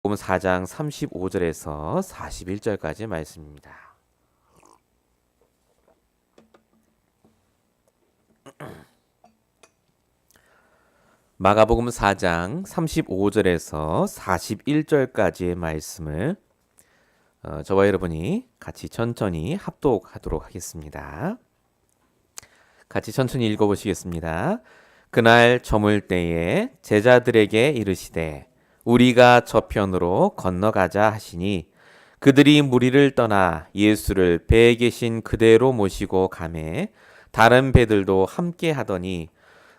마가복음 4장 35절에서 41절까지 말씀입니다. 마가복음 4장 35절에서 41절까지의 말씀을 저와 여러분이 같이 천천히 합독하도록 하겠습니다. 같이 천천히 읽어보시겠습니다. 그날 저물 때에 제자들에게 이르시되 우리가 저편으로 건너가자 하시니 그들이 무리를 떠나 예수를 배에 계신 그대로 모시고 가매 다른 배들도 함께 하더니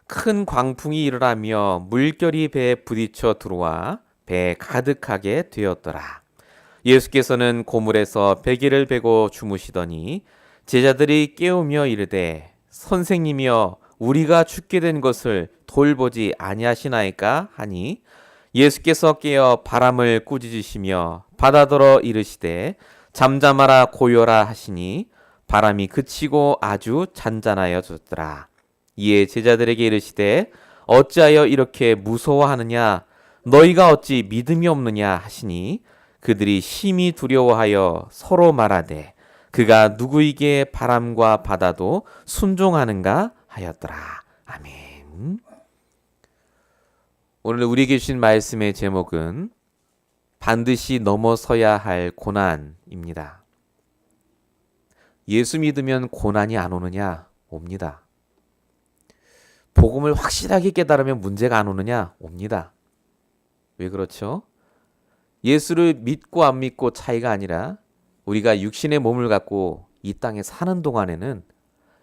큰 광풍이 일어나며 물결이 배에 부딪혀 들어와 배에 가득하게 되었더라. 예수께서는 고물에서 베개를 베고 주무시더니 제자들이 깨우며 이르되 선생님이여 우리가 죽게 된 것을 돌보지 아니하시나이까 하니 예수께서 깨어 바람을 꾸짖으시며 바다더러 이르시되 잠잠하라 고요라 하시니 바람이 그치고 아주 잔잔하여졌더라. 이에 제자들에게 이르시되 어찌하여 이렇게 무서워하느냐 너희가 어찌 믿음이 없느냐 하시니 그들이 심히 두려워하여 서로 말하되 그가 누구에게 바람과 바다도 순종하는가 하였더라. 아멘. 오늘 우리에게 주신 말씀의 제목은 반드시 넘어서야 할 고난입니다. 예수 믿으면 고난이 안 오느냐? 옵니다. 복음을 확실하게 깨달으면 문제가 안 오느냐? 옵니다. 왜 그렇죠? 예수를 믿고 안 믿고 차이가 아니라 우리가 육신의 몸을 갖고 이 땅에 사는 동안에는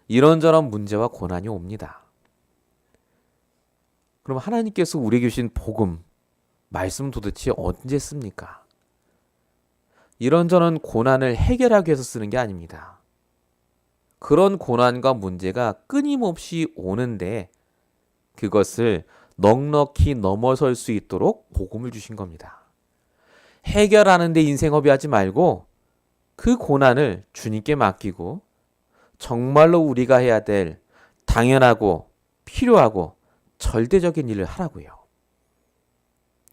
이런저런 문제와 고난이 옵니다. 그럼 하나님께서 우리에게 주신 복음, 말씀은 도대체 언제 씁니까? 이런저런 고난을 해결하기 위해서 쓰는 게 아닙니다. 그런 고난과 문제가 끊임없이 오는데 그것을 넉넉히 넘어설 수 있도록 복음을 주신 겁니다. 해결하는데 인생 허비하지 말고 그 고난을 주님께 맡기고 정말로 우리가 해야 될 당연하고 필요하고 절대적인 일을 하라고요.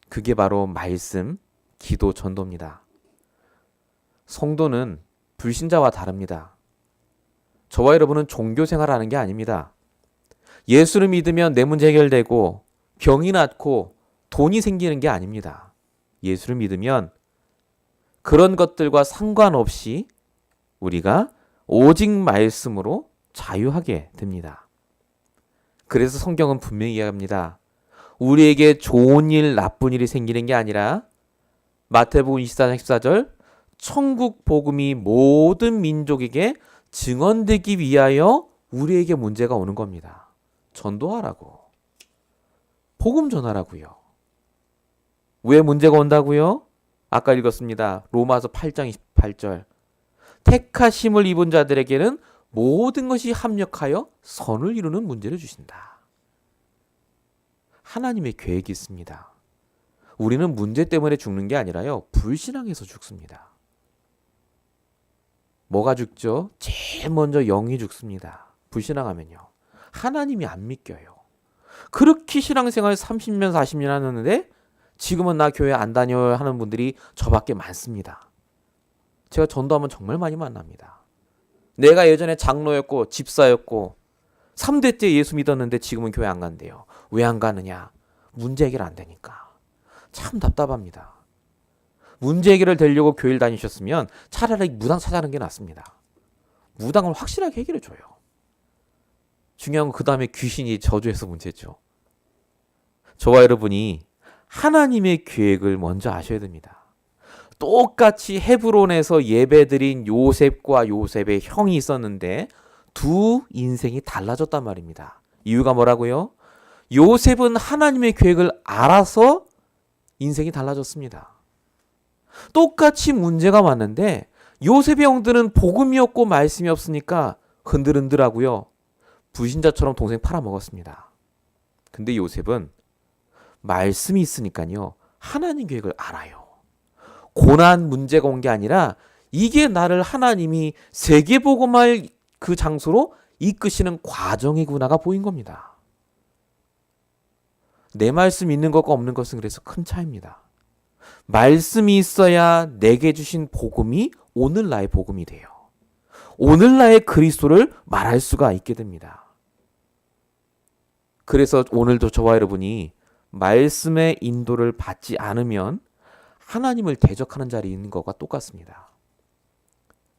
그게 바로 말씀, 기도, 전도입니다. 성도는 불신자와 다릅니다. 저와 여러분은 종교 생활하는 게 아닙니다. 예수를 믿으면 내 문제 해결되고 병이 낫고 돈이 생기는 게 아닙니다. 예수를 믿으면 그런 것들과 상관없이 우리가 오직 말씀으로 자유하게 됩니다. 그래서 성경은 분명히 이야기합니다. 우리에게 좋은 일, 나쁜 일이 생기는 게 아니라 마태복음 24장 14절 천국 복음이 모든 민족에게 증언되기 위하여 우리에게 문제가 오는 겁니다. 전도하라고. 복음 전하라고요. 왜 문제가 온다고요? 아까 읽었습니다. 로마서 8장 28절. 택하심을 입은 자들에게는 모든 것이 합력하여 선을 이루는 문제를 주신다. 하나님의 계획이 있습니다. 우리는 문제 때문에 죽는 게 아니라요. 불신앙해서 죽습니다. 뭐가 죽죠? 제일 먼저 영이 죽습니다. 불신앙하면요. 하나님이 안 믿겨요. 그렇게 신앙생활 30년 40년 하는데 지금은 나 교회 안 다녀요 하는 분들이 저밖에 많습니다. 제가 전도하면 정말 많이 만납니다. 내가 예전에 장로였고 집사였고 3대 때 예수 믿었는데 지금은 교회 안 간대요. 왜 안 가느냐? 문제 해결 안 되니까. 참 답답합니다. 문제 해결을 되려고 교회를 다니셨으면 차라리 무당 찾아가는 게 낫습니다. 무당을 확실하게 해결해 줘요. 중요한 건 그 다음에 귀신이 저주해서 문제죠. 저와 여러분이 하나님의 계획을 먼저 아셔야 됩니다. 똑같이 헤브론에서 예배드린 요셉과 요셉의 형이 있었는데 두 인생이 달라졌단 말입니다. 이유가 뭐라고요? 요셉은 하나님의 계획을 알아서 인생이 달라졌습니다. 똑같이 문제가 왔는데 요셉의 형들은 복음이 없고 말씀이 없으니까 흔들흔들하고요. 불신자처럼 동생 팔아먹었습니다. 근데 요셉은 말씀이 있으니까요. 하나님 계획을 알아요. 고난 문제가 온 게 아니라 이게 나를 하나님이 세계복음할 그 장소로 이끄시는 과정이구나가 보인 겁니다. 내 말씀 있는 것과 없는 것은 그래서 큰 차이입니다. 말씀이 있어야 내게 주신 복음이 오늘 나의 복음이 돼요. 오늘 나의 그리스도를 말할 수가 있게 됩니다. 그래서 오늘도 저와 여러분이 말씀의 인도를 받지 않으면 하나님을 대적하는 자리에 있는 것과 똑같습니다.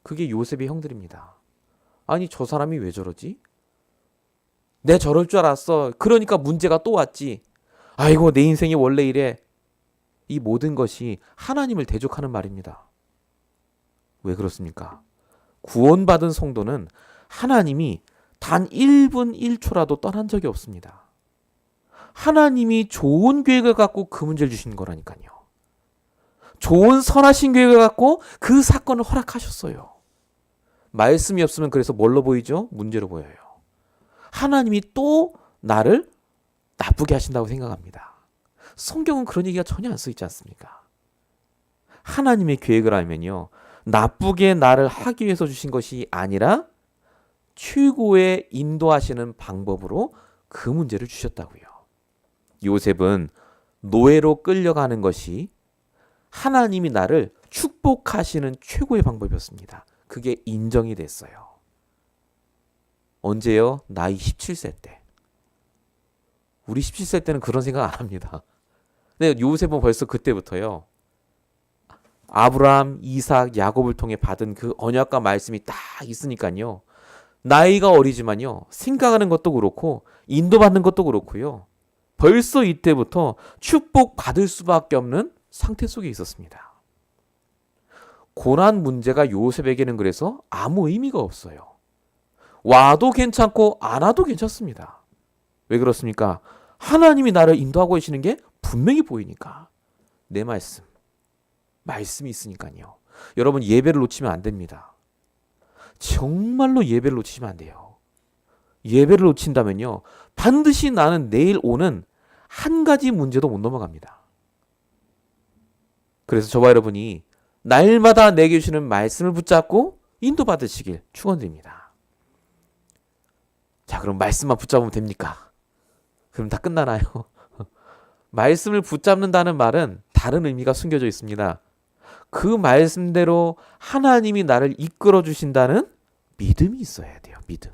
그게 요셉의 형들입니다. 아니 저 사람이 왜 저러지? 내 저럴 줄 알았어. 그러니까 문제가 또 왔지. 아이고 내 인생이 원래 이래. 이 모든 것이 하나님을 대적하는 말입니다. 왜 그렇습니까? 구원받은 성도는 하나님이 단 1분 1초라도 떠난 적이 없습니다. 하나님이 좋은 계획을 갖고 그 문제를 주신 거라니까요. 좋은 선하신 계획을 갖고 그 사건을 허락하셨어요. 말씀이 없으면 그래서 뭘로 보이죠? 문제로 보여요. 하나님이 또 나를 나쁘게 하신다고 생각합니다. 성경은 그런 얘기가 전혀 안 써 있지 않습니까? 하나님의 계획을 알면요. 나쁘게 나를 하기 위해서 주신 것이 아니라 최고의 인도하시는 방법으로 그 문제를 주셨다고요. 요셉은 노예로 끌려가는 것이 하나님이 나를 축복하시는 최고의 방법이었습니다. 그게 인정이 됐어요. 언제요? 나이 17세 때. 우리 17세 때는 그런 생각 안 합니다. 근데 요셉은 벌써 그때부터요. 아브라함, 이삭, 야곱을 통해 받은 그 언약과 말씀이 딱 있으니까요. 나이가 어리지만요. 생각하는 것도 그렇고 인도받는 것도 그렇고요. 벌써 이때부터 축복받을 수밖에 없는 상태 속에 있었습니다. 고난 문제가 요셉에게는 그래서 아무 의미가 없어요. 와도 괜찮고 안 와도 괜찮습니다. 왜 그렇습니까? 하나님이 나를 인도하고 계시는 게 분명히 보이니까. 내 말씀이 있으니까요. 여러분 예배를 놓치면 안 됩니다. 정말로 예배를 놓치시면 안 돼요. 예배를 놓친다면요. 반드시 나는 내일 오는 한 가지 문제도 못 넘어갑니다. 그래서 저와 여러분이 날마다 내게 주시는 말씀을 붙잡고 인도받으시길 축원드립니다. 자, 그럼 말씀만 붙잡으면 됩니까? 그럼 다 끝나나요? 말씀을 붙잡는다는 말은 다른 의미가 숨겨져 있습니다. 그 말씀대로 하나님이 나를 이끌어 주신다는 믿음이 있어야 돼요. 믿음.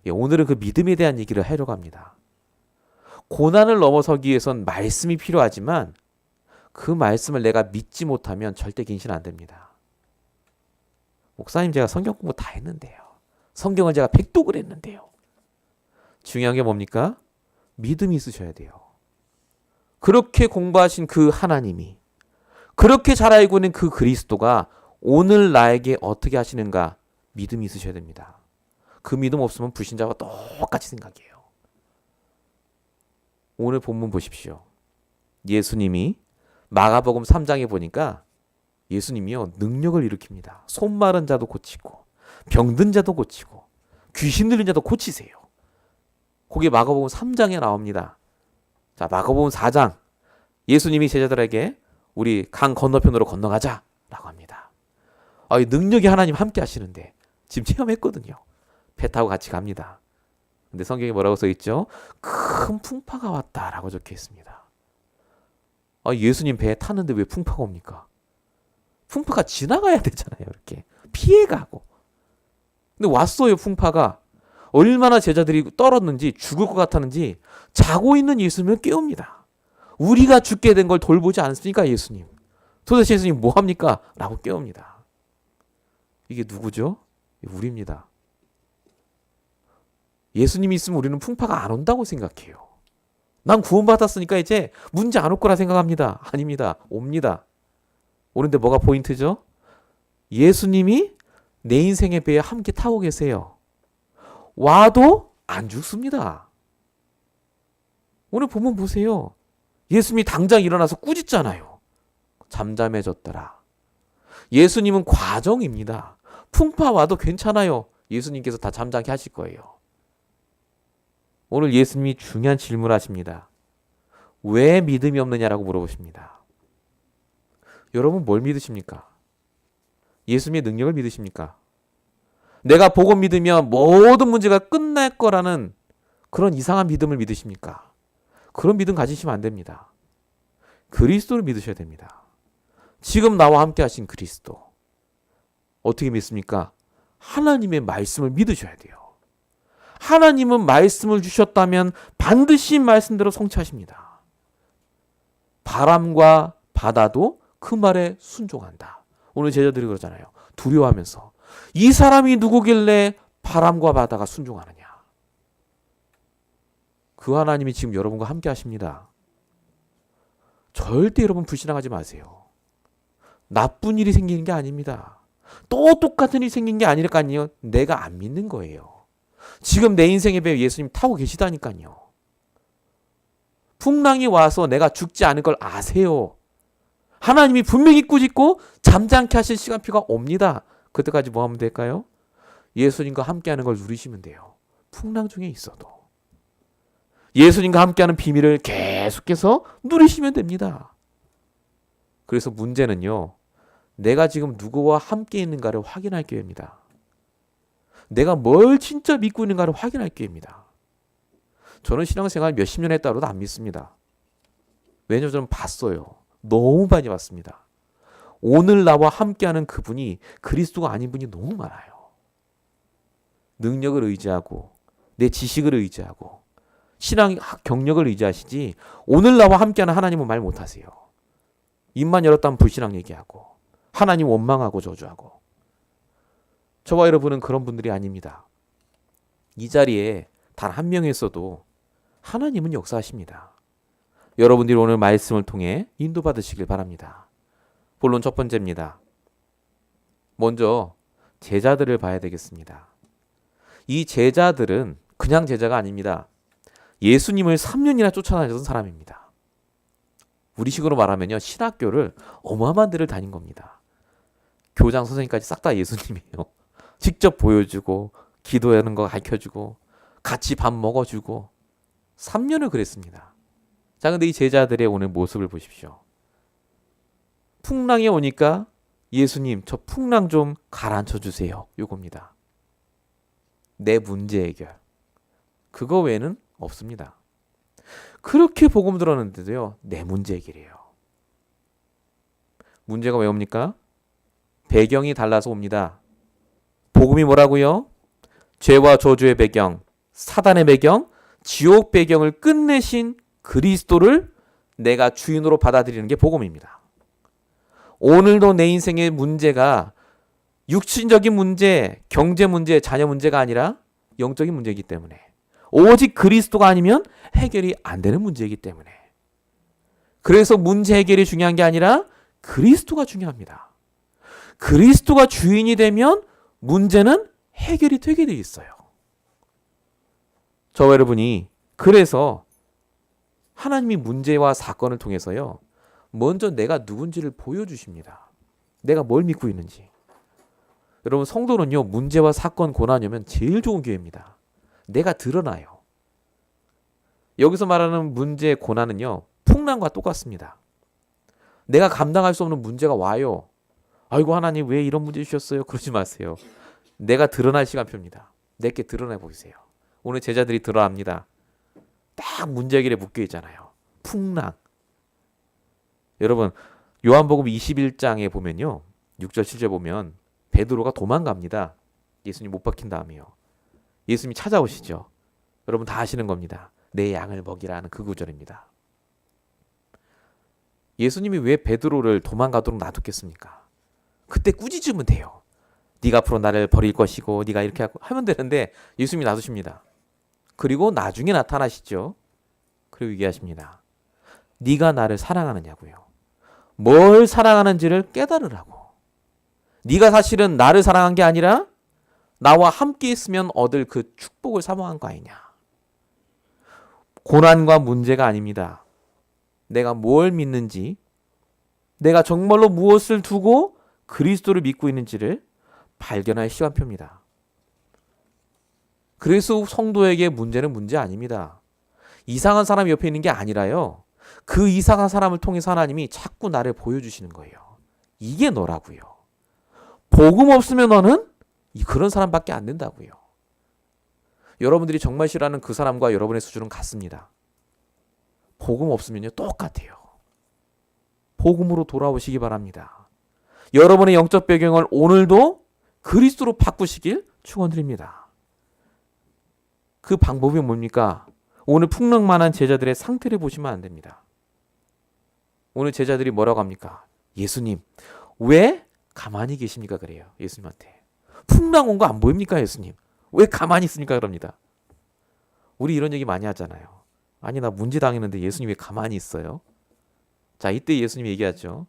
오늘은 그 믿음에 대한 얘기를 하려고 합니다. 고난을 넘어서기 위해선 말씀이 필요하지만 그 말씀을 내가 믿지 못하면 절대 근신 안 됩니다. 목사님 제가 성경 공부 다 했는데요. 성경을 제가 백독을 했는데요. 중요한 게 뭡니까? 믿음이 있으셔야 돼요. 그렇게 공부하신 그 하나님이 그렇게 잘 알고 있는 그 그리스도가 오늘 나에게 어떻게 하시는가 믿음이 있으셔야 됩니다. 그 믿음 없으면 불신자와 똑같이 생각해요. 오늘 본문 보십시오. 예수님이 마가복음 3장에 보니까 예수님이요 능력을 일으킵니다. 손 마른 자도 고치고 병든 자도 고치고 귀신 들린 자도 고치세요. 거기 마가복음 3장에 나옵니다. 자, 마가복음 4장 예수님이 제자들에게 우리 강 건너편으로 건너가자 라고 합니다. 이 능력이 하나님 함께 하시는데 지금 체험했거든요. 배 타고 같이 갑니다. 근데 성경에 뭐라고 써 있죠? 큰 풍파가 왔다라고 적혀 있습니다. 예수님 배에 탔는데 왜 풍파가 옵니까? 풍파가 지나가야 되잖아요. 이렇게 피해가고. 근데 왔어요. 풍파가. 얼마나 제자들이 떨었는지 죽을 것 같았는지 자고 있는 예수님을 깨웁니다. 우리가 죽게 된 걸 돌보지 않습니까 예수님? 도대체 예수님 뭐합니까? 라고 깨웁니다. 이게 누구죠? 우리입니다. 예수님이 있으면 우리는 풍파가 안 온다고 생각해요. 난 구원받았으니까 이제 문제 안 올 거라 생각합니다. 아닙니다. 옵니다. 오는데 뭐가 포인트죠? 예수님이 내 인생의 배에 함께 타고 계세요. 와도 안 죽습니다. 오늘 본문 보세요. 예수님이 당장 일어나서 꾸짖잖아요. 잠잠해졌더라. 예수님은 과정입니다. 풍파 와도 괜찮아요. 예수님께서 다 잠잠케 하실 거예요. 오늘 예수님이 중요한 질문을 하십니다. 왜 믿음이 없느냐라고 물어보십니다. 여러분 뭘 믿으십니까? 예수님의 능력을 믿으십니까? 내가 복음 믿으면 모든 문제가 끝날 거라는 그런 이상한 믿음을 믿으십니까? 그런 믿음 가지시면 안 됩니다. 그리스도를 믿으셔야 됩니다. 지금 나와 함께 하신 그리스도. 어떻게 믿습니까? 하나님의 말씀을 믿으셔야 돼요. 하나님은 말씀을 주셨다면 반드시 말씀대로 성취하십니다. 바람과 바다도 그 말에 순종한다. 오늘 제자들이 그러잖아요. 두려워하면서 이 사람이 누구길래 바람과 바다가 순종하느냐. 그 하나님이 지금 여러분과 함께 하십니다. 절대 여러분 불신앙하지 마세요. 나쁜 일이 생기는 게 아닙니다. 또 똑같은 일이 생긴 게 아니라니까요. 내가 안 믿는 거예요. 지금 내 인생의 배 예수님 타고 계시다니까요. 풍랑이 와서 내가 죽지 않을 걸 아세요. 하나님이 분명히 꾸짖고 잠잠케 하실 시간표가 옵니다. 그때까지 뭐 하면 될까요? 예수님과 함께하는 걸 누리시면 돼요. 풍랑 중에 있어도. 예수님과 함께하는 비밀을 계속해서 누리시면 됩니다. 그래서 문제는요. 내가 지금 누구와 함께 있는가를 확인할 기회입니다. 내가 뭘 진짜 믿고 있는가를 확인할 기회입니다. 저는 신앙생활 몇십 년 했다고도 안 믿습니다. 왜냐하면 저는 봤어요. 너무 많이 봤습니다. 오늘 나와 함께하는 그분이 그리스도가 아닌 분이 너무 많아요. 능력을 의지하고 내 지식을 의지하고 신앙 경력을 의지하시지 오늘 나와 함께하는 하나님은 말 못하세요. 입만 열었다면 불신앙 얘기하고 하나님 원망하고 저주하고. 저와 여러분은 그런 분들이 아닙니다. 이 자리에 단 한 명이 있어도 하나님은 역사하십니다. 여러분들이 오늘 말씀을 통해 인도받으시길 바랍니다. 본론 첫 번째입니다. 먼저 제자들을 봐야 되겠습니다. 이 제자들은 그냥 제자가 아닙니다. 예수님을 3년이나 쫓아다녔던 사람입니다. 우리식으로 말하면요. 신학교를 어마어마한 데를 다닌 겁니다. 교장 선생님까지 싹 다 예수님이에요. 직접 보여주고 기도하는 거 가르쳐주고 같이 밥 먹어주고 3년을 그랬습니다. 자, 근데 이 제자들의 오늘 모습을 보십시오. 풍랑이 오니까 예수님 저 풍랑 좀 가라앉혀 주세요. 요겁니다. 내 문제 해결. 그거 외에는 없습니다. 그렇게 복음 들었는데도요. 내 문제 해결이에요. 문제가 왜 옵니까? 배경이 달라서 옵니다. 복음이 뭐라고요? 죄와 저주의 배경, 사단의 배경, 지옥 배경을 끝내신 그리스도를 내가 주인으로 받아들이는 게 복음입니다. 오늘도 내 인생의 문제가 육신적인 문제, 경제 문제, 자녀 문제가 아니라 영적인 문제이기 때문에 오직 그리스도가 아니면 해결이 안 되는 문제이기 때문에 그래서 문제 해결이 중요한 게 아니라 그리스도가 중요합니다. 그리스도가 주인이 되면 문제는 해결이 되게 돼 있어요. 저와 여러분이 그래서 하나님이 문제와 사건을 통해서요. 먼저 내가 누군지를 보여주십니다. 내가 뭘 믿고 있는지. 여러분 성도는요. 문제와 사건 고난이 오면 제일 좋은 기회입니다. 내가 드러나요. 여기서 말하는 문제 고난은요. 풍랑과 똑같습니다. 내가 감당할 수 없는 문제가 와요. 아이고 하나님 왜 이런 문제 주셨어요? 그러지 마세요. 내가 드러날 시간표입니다. 내게 드러내 보세요. 오늘 제자들이 드러납니다. 딱 문제 해결에 묶여 있잖아요. 풍랑. 여러분 요한복음 21장에 보면요. 6절 7절 보면 베드로가 도망갑니다. 예수님 못 박힌 다음에요. 예수님이 찾아오시죠. 여러분 다 아시는 겁니다. 내 양을 먹이라는 그 구절입니다. 예수님이 왜 베드로를 도망가도록 놔뒀겠습니까? 그때 꾸짖으면 돼요. 네가 앞으로 나를 버릴 것이고 네가 이렇게 하면 되는데 예수님이 놔두십니다. 그리고 나중에 나타나시죠. 그리고 얘기하십니다. 네가 나를 사랑하느냐고요. 뭘 사랑하는지를 깨달으라고. 네가 사실은 나를 사랑한 게 아니라 나와 함께 있으면 얻을 그 축복을 사모한 거 아니냐. 고난과 문제가 아닙니다. 내가 뭘 믿는지, 내가 정말로 무엇을 두고 그리스도를 믿고 있는지를 발견할 시간표입니다. 그래서 성도에게 문제는 문제 아닙니다. 이상한 사람이 옆에 있는 게 아니라요. 그 이상한 사람을 통해서 하나님이 자꾸 나를 보여주시는 거예요. 이게 너라고요. 복음 없으면 너는 그런 사람밖에 안 된다고요. 여러분들이 정말 싫어하는 그 사람과 여러분의 수준은 같습니다. 복음 없으면요 똑같아요. 복음으로 돌아오시기 바랍니다. 여러분의 영적 배경을 오늘도 그리스도로 바꾸시길 축원드립니다. 그 방법이 뭡니까? 오늘 풍랑만한 제자들의 상태를 보시면 안 됩니다. 오늘 제자들이 뭐라고 합니까? 예수님, 왜 가만히 계십니까? 그래요. 예수님한테. 풍랑 온 거 안 보입니까? 예수님. 왜 가만히 있습니까? 그럽니다. 우리 이런 얘기 많이 하잖아요. 아니, 나 문제 당했는데 예수님 왜 가만히 있어요? 자, 이때 예수님이 얘기하죠.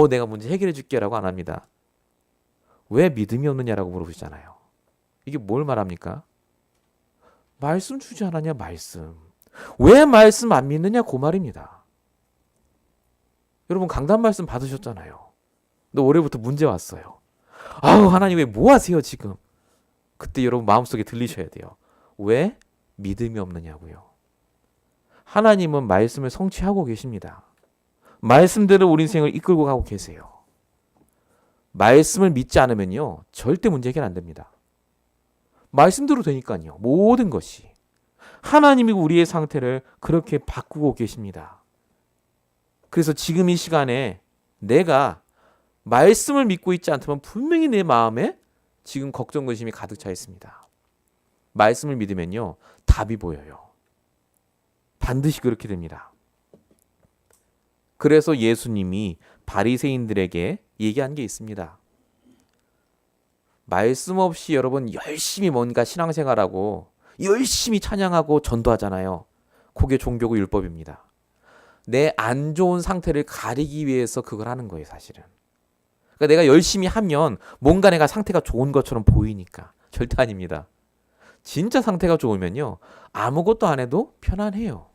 내가 문제 해결해 줄게 라고 안 합니다. 왜 믿음이 없느냐라고 물어보시잖아요. 이게 뭘 말합니까? 말씀 주지 않았냐, 말씀. 왜 말씀 안 믿느냐, 그 말입니다. 여러분, 강단 말씀 받으셨잖아요. 근데 올해부터 문제 왔어요. 하나님 왜 뭐 하세요, 지금? 그때 여러분 마음속에 들리셔야 돼요. 왜 믿음이 없느냐고요. 하나님은 말씀을 성취하고 계십니다. 말씀대로 우리 인생을 이끌고 가고 계세요. 말씀을 믿지 않으면요, 절대 문제 해결 안 됩니다. 말씀대로 되니까요, 모든 것이. 하나님이 우리의 상태를 그렇게 바꾸고 계십니다. 그래서 지금 이 시간에 내가 말씀을 믿고 있지 않다면 분명히 내 마음에 지금 걱정, 근심이 가득 차 있습니다. 말씀을 믿으면요, 답이 보여요. 반드시 그렇게 됩니다. 그래서 예수님이 바리새인들에게 얘기한 게 있습니다. 말씀 없이 여러분 열심히 뭔가 신앙생활하고 열심히 찬양하고 전도하잖아요. 그게 종교고 율법입니다. 내 안 좋은 상태를 가리기 위해서 그걸 하는 거예요, 사실은. 그러니까 내가 열심히 하면 뭔가 내가 상태가 좋은 것처럼 보이니까. 절대 아닙니다. 진짜 상태가 좋으면요, 아무것도 안 해도 편안해요.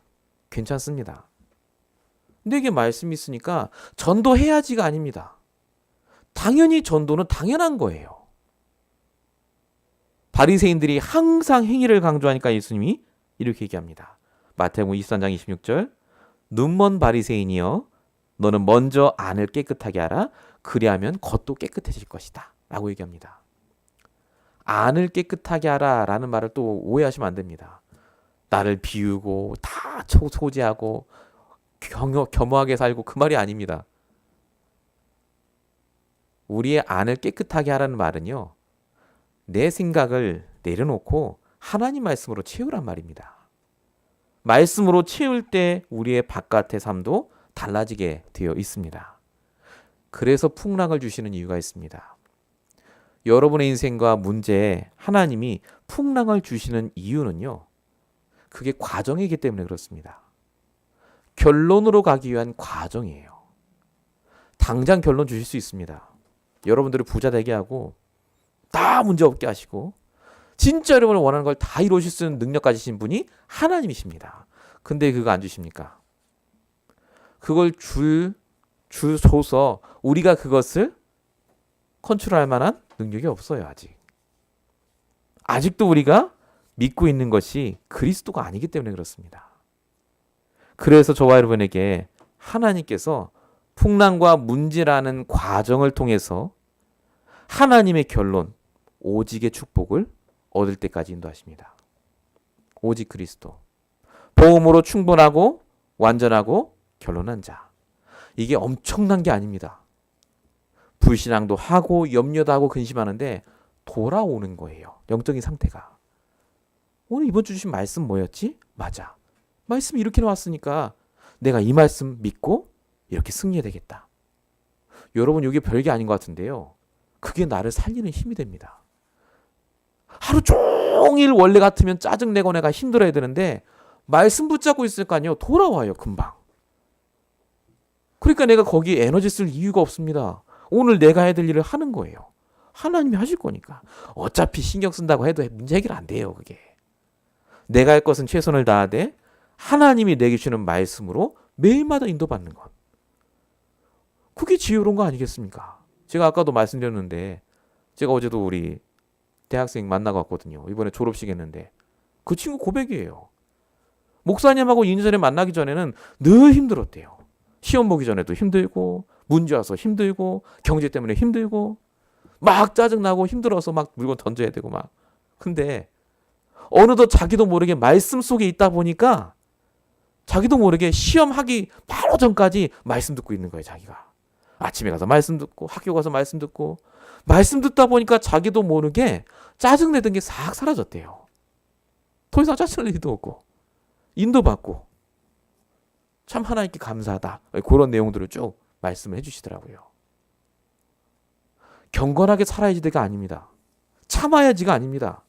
괜찮습니다. 근데 이게 말씀이 있으니까 전도해야지가 아닙니다. 당연히 전도는 당연한 거예요. 바리새인들이 항상 행위를 강조하니까 예수님이 이렇게 얘기합니다. 마태복음 23장 26절, 눈먼 바리새인이여, 너는 먼저 안을 깨끗하게 하라. 그리하면 겉도 깨끗해질 것이다 라고 얘기합니다. 안을 깨끗하게 하라 라는 말을 또 오해하시면 안 됩니다. 나를 비우고 다 소지하고 겸허하게 살고, 그 말이 아닙니다. 우리의 안을 깨끗하게 하라는 말은요, 내 생각을 내려놓고 하나님 말씀으로 채우란 말입니다. 말씀으로 채울 때 우리의 바깥의 삶도 달라지게 되어 있습니다. 그래서 풍랑을 주시는 이유가 있습니다. 여러분의 인생과 문제에 하나님이 풍랑을 주시는 이유는요, 그게 과정이기 때문에 그렇습니다. 결론으로 가기 위한 과정이에요. 당장 결론 주실 수 있습니다. 여러분들이 부자 되게 하고 다 문제 없게 하시고 진짜 여러분을 원하는 걸 다 이루실 수 있는 능력 가지신 분이 하나님이십니다. 근데 그거 안 주십니까? 그걸 주소서 우리가 그것을 컨트롤할 만한 능력이 없어요. 아직도 우리가 믿고 있는 것이 그리스도가 아니기 때문에 그렇습니다. 그래서 저와 여러분에게 하나님께서 풍랑과 문제라는 과정을 통해서 하나님의 결론, 오직의 축복을 얻을 때까지 인도하십니다. 오직 그리스도. 복음으로 충분하고 완전하고 결론한 자. 이게 엄청난 게 아닙니다. 불신앙도 하고 염려도 하고 근심하는데 돌아오는 거예요. 영적인 상태가. 오늘 이번 주 주신 말씀 뭐였지? 맞아. 말씀이 이렇게 나왔으니까 내가 이 말씀 믿고 이렇게 승리해야 되겠다. 여러분, 이게 별게 아닌 것 같은데요. 그게 나를 살리는 힘이 됩니다. 하루 종일 원래 같으면 짜증내고 내가 힘들어야 되는데 말씀 붙잡고 있으니까요, 돌아와요, 금방. 그러니까 내가 거기에 에너지 쓸 이유가 없습니다. 오늘 내가 해야 될 일을 하는 거예요. 하나님이 하실 거니까. 어차피 신경 쓴다고 해도 문제 해결 안 돼요, 그게. 내가 할 것은 최선을 다하되 하나님이 내게 주시는 말씀으로 매일마다 인도받는 것. 그게 지혜로운 거 아니겠습니까? 제가 아까도 말씀드렸는데 제가 어제도 우리 대학생 만나고 왔거든요. 이번에 졸업식 했는데 그 친구 고백이에요. 목사님하고 2년 전에 만나기 전에는 늘 힘들었대요. 시험 보기 전에도 힘들고 문제 와서 힘들고 경제 때문에 힘들고 막 짜증나고 힘들어서 막 물건 던져야 되고 막. 근데 어느덧 자기도 모르게 말씀 속에 있다 보니까 자기도 모르게 시험하기 바로 전까지 말씀 듣고 있는 거예요. 자기가 아침에 가서 말씀 듣고 학교 가서 말씀 듣고 말씀 듣다 보니까 자기도 모르게 짜증내던 게 싹 사라졌대요. 더 이상 짜증낼 일도 없고 인도받고 참 하나님께 감사하다. 그런 내용들을 쭉 말씀을 해주시더라고요. 경건하게 살아야지가 아닙니다. 참아야지가 아닙니다.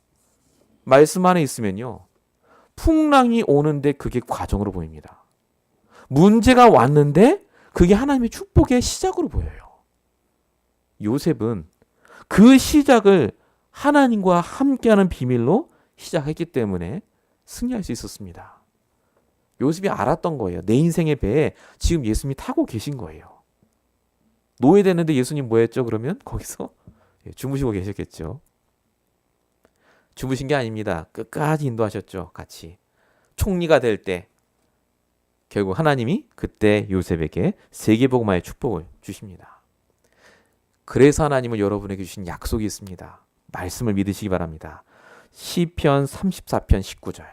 말씀 안에 있으면요. 풍랑이 오는데 그게 과정으로 보입니다. 문제가 왔는데 그게 하나님의 축복의 시작으로 보여요. 요셉은 그 시작을 하나님과 함께하는 비밀로 시작했기 때문에 승리할 수 있었습니다. 요셉이 알았던 거예요. 내 인생의 배에 지금 예수님이 타고 계신 거예요. 노예되는데 예수님 뭐 했죠? 그러면 거기서 주무시고 계셨겠죠. 주무신 게 아닙니다. 끝까지 인도하셨죠. 같이. 총리가 될 때 결국 하나님이 그때 요셉에게 세계복음화의 축복을 주십니다. 그래서 하나님은 여러분에게 주신 약속이 있습니다. 말씀을 믿으시기 바랍니다. 시편 34편 19절.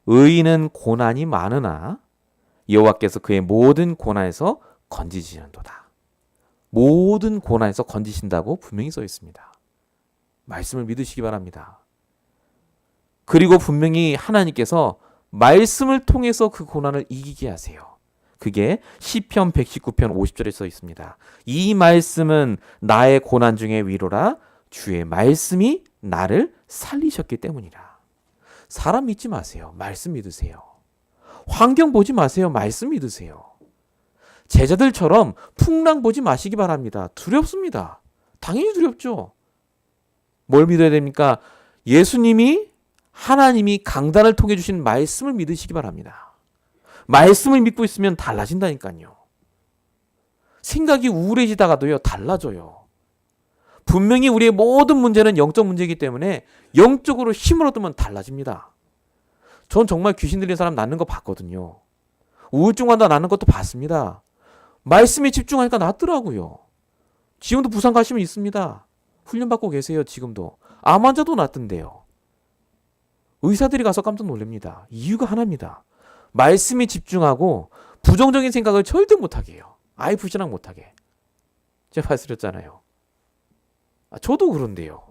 의인은 고난이 많으나 여호와께서 그의 모든 고난에서 건지시는도다. 모든 고난에서 건지신다고 분명히 써 있습니다. 말씀을 믿으시기 바랍니다. 그리고 분명히 하나님께서 말씀을 통해서 그 고난을 이기게 하세요. 그게 시편 119편 50절에 써 있습니다. 이 말씀은 나의 고난 중에 위로라. 주의 말씀이 나를 살리셨기 때문이라. 사람 믿지 마세요. 말씀 믿으세요. 환경 보지 마세요. 말씀 믿으세요. 제자들처럼 풍랑 보지 마시기 바랍니다. 두렵습니다. 당연히 두렵죠. 뭘 믿어야 됩니까? 예수님이 하나님이 강단을 통해 주신 말씀을 믿으시기 바랍니다. 말씀을 믿고 있으면 달라진다니까요. 생각이 우울해지다가도요, 달라져요. 분명히 우리의 모든 문제는 영적 문제이기 때문에 영적으로 힘을 얻으면 달라집니다. 전 정말 귀신 들린 사람 낫는 거 봤거든요. 우울증 환자 낫는 것도 봤습니다. 말씀에 집중하니까 낫더라고요. 지금도 부산 가시면 있습니다. 훈련받고 계세요. 지금도. 암 환자도 낫던데요. 의사들이 가서 깜짝 놀랍니다. 이유가 하나입니다. 말씀에 집중하고 부정적인 생각을 절대 못하게 해요. 아예 불신앙 못하게. 제가 말씀드렸잖아요. 저도 그런데요.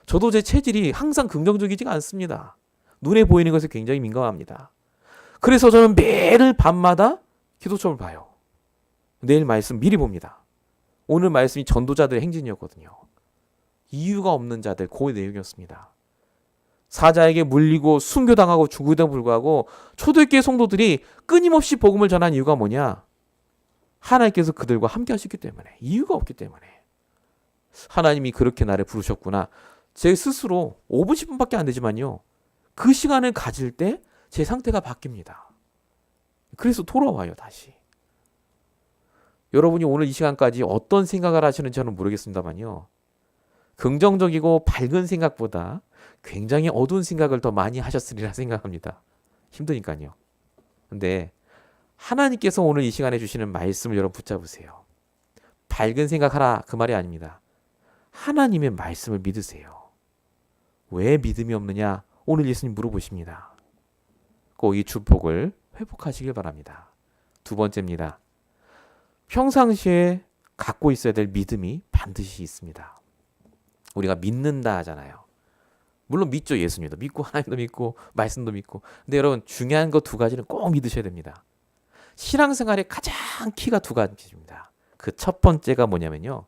저도 제 체질이 항상 긍정적이지가 않습니다. 눈에 보이는 것에 굉장히 민감합니다. 그래서 저는 매일 밤마다 기도점을 봐요. 내일 말씀 미리 봅니다. 오늘 말씀이 전도자들의 행진이었거든요. 이유가 없는 자들, 그 내용이었습니다. 사자에게 물리고 순교당하고 죽음에도 불구하고 초대교회 성도들이 끊임없이 복음을 전한 이유가 뭐냐? 하나님께서 그들과 함께 하셨기 때문에, 이유가 없기 때문에. 하나님이 그렇게 나를 부르셨구나. 제 스스로 5분 10분밖에 안 되지만요. 그 시간을 가질 때 제 상태가 바뀝니다. 그래서 돌아와요, 다시. 여러분이 오늘 이 시간까지 어떤 생각을 하시는지 저는 모르겠습니다만요. 긍정적이고 밝은 생각보다 굉장히 어두운 생각을 더 많이 하셨으리라 생각합니다. 힘드니까요. 근데 하나님께서 오늘 이 시간에 주시는 말씀을 여러분 붙잡으세요. 밝은 생각하라 그 말이 아닙니다. 하나님의 말씀을 믿으세요. 왜 믿음이 없느냐? 오늘 예수님 물어보십니다. 꼭 이 축복을 회복하시길 바랍니다. 두 번째입니다. 평상시에 갖고 있어야 될 믿음이 반드시 있습니다. 우리가 믿는다 하잖아요. 물론 믿죠. 예수님도 믿고 하나님도 믿고 말씀도 믿고. 근데 여러분 중요한 거 두 가지는 꼭 믿으셔야 됩니다. 신앙생활의 가장 키가 두 가지입니다. 그 첫 번째가 뭐냐면요.